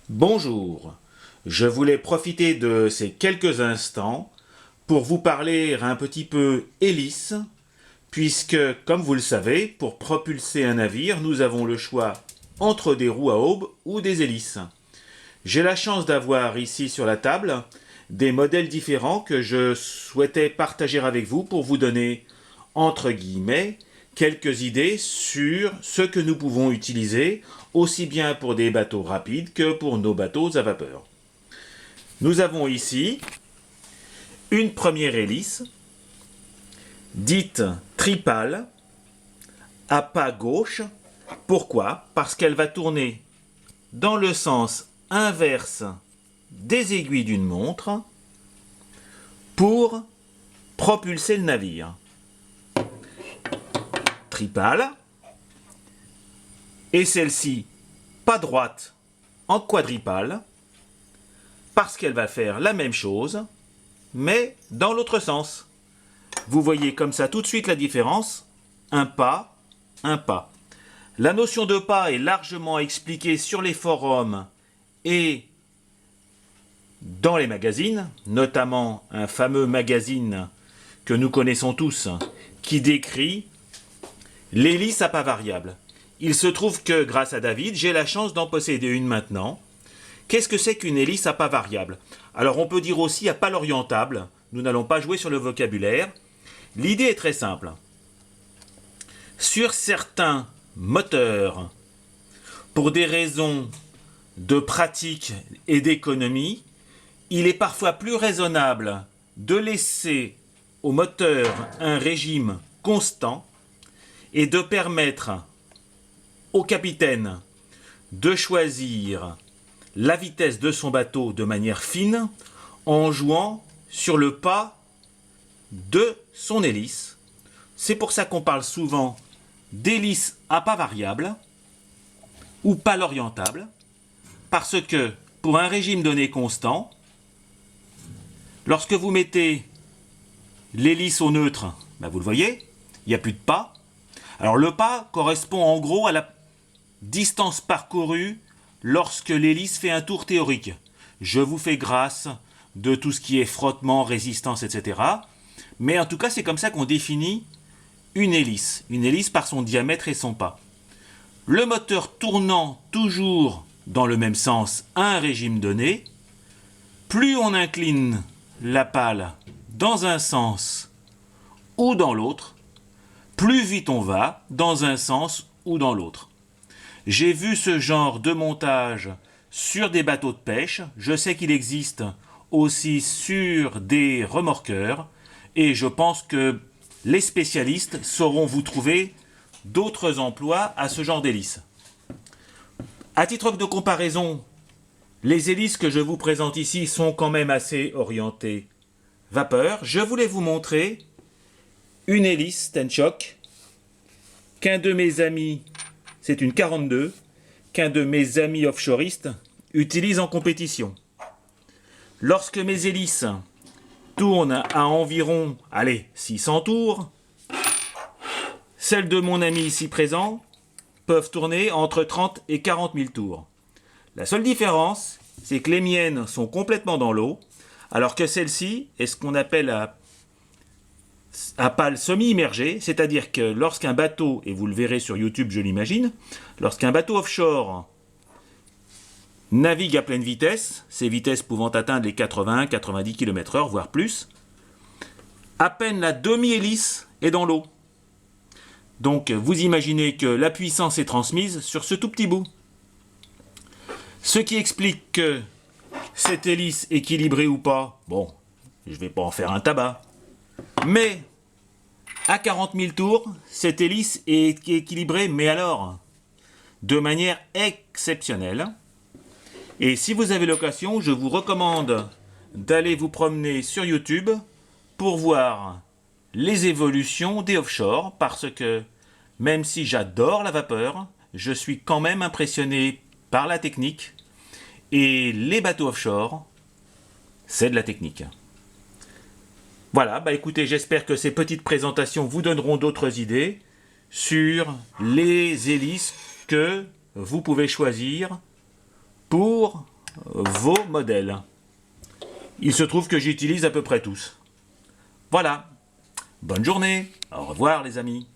Bonjour, je voulais profiter de ces quelques instants pour vous parler un petit peu hélice, puisque, comme vous le savez, pour propulser un navire, nous avons le choix entre des roues à aubes ou des hélices. J'ai la chance d'avoir ici sur la table des modèles différents que je souhaitais partager avec vous pour vous donner, entre guillemets, quelques idées sur ce que nous pouvons utiliser aussi bien pour des bateaux rapides que pour nos bateaux à vapeur. Nous avons ici une première hélice dite tripale à pas gauche. Pourquoi? Parce qu'elle va tourner dans le sens inverse des aiguilles d'une montre pour propulser le navire. Tripale, et celle-ci pas droite en quadripale, parce qu'elle va faire la même chose, mais dans l'autre sens. Vous voyez comme ça tout de suite la différence, un pas, un pas. La notion de pas est largement expliquée sur les forums et dans les magazines, notamment un fameux magazine que nous connaissons tous, qui décrit l'hélice à pas variable. Il se trouve que, grâce à David, j'ai la chance d'en posséder une maintenant. Qu'est-ce que c'est qu'une hélice à pas variable? Alors on peut dire aussi à pas l'orientable. Nous n'allons pas jouer sur le vocabulaire. L'idée est très simple. Sur certains moteurs, pour des raisons de pratique et d'économie, il est parfois plus raisonnable de laisser au moteur un régime constant et de permettre au capitaine de choisir la vitesse de son bateau de manière fine en jouant sur le pas de son hélice. C'est pour ça qu'on parle souvent d'hélice à pas variable ou pas l'orientable, parce que pour un régime donné constant, lorsque vous mettez l'hélice au neutre, vous le voyez, il n'y a plus de pas. Alors le pas correspond en gros à la distance parcourue lorsque l'hélice fait un tour théorique. Je vous fais grâce de tout ce qui est frottement, résistance, etc. Mais en tout cas, c'est comme ça qu'on définit une hélice. Une hélice par son diamètre et son pas. Le moteur tournant toujours dans le même sens à un régime donné, plus on incline la pale dans un sens ou dans l'autre, plus vite on va dans un sens ou dans l'autre. J'ai vu ce genre de montage sur des bateaux de pêche. Je sais qu'il existe aussi sur des remorqueurs. Et je pense que les spécialistes sauront vous trouver d'autres emplois à ce genre d'hélice. À titre de comparaison, les hélices que je vous présente ici sont quand même assez orientées vapeur. Je voulais vous montrer une hélice Tenchock qu'un de mes amis, c'est une 42, qu'un de mes amis offshoreistes utilise en compétition. Lorsque mes hélices tournent à environ, 600 tours, celles de mon ami ici présent peuvent tourner entre 30 et 40 000 tours. La seule différence, c'est que les miennes sont complètement dans l'eau, alors que celle-ci est ce qu'on appelle à pale semi-immergée, c'est-à-dire que lorsqu'un bateau, et vous le verrez sur YouTube je l'imagine, lorsqu'un bateau offshore navigue à pleine vitesse, ces vitesses pouvant atteindre les 80-90 km/h, voire plus, à peine la demi-hélice est dans l'eau. Donc vous imaginez que la puissance est transmise sur ce tout petit bout. Ce qui explique que cette hélice équilibrée ou pas, bon, je ne vais pas en faire un tabac, mais à 40 000 tours, cette hélice est équilibrée, mais alors, de manière exceptionnelle. Et si vous avez l'occasion, je vous recommande d'aller vous promener sur YouTube pour voir les évolutions des offshore, parce que même si j'adore la vapeur, je suis quand même impressionné par la technique. Et les bateaux offshore, c'est de la technique. Voilà, écoutez, j'espère que ces petites présentations vous donneront d'autres idées sur les hélices que vous pouvez choisir pour vos modèles. Il se trouve que j'utilise à peu près tous. Voilà. Bonne journée. Au revoir les amis.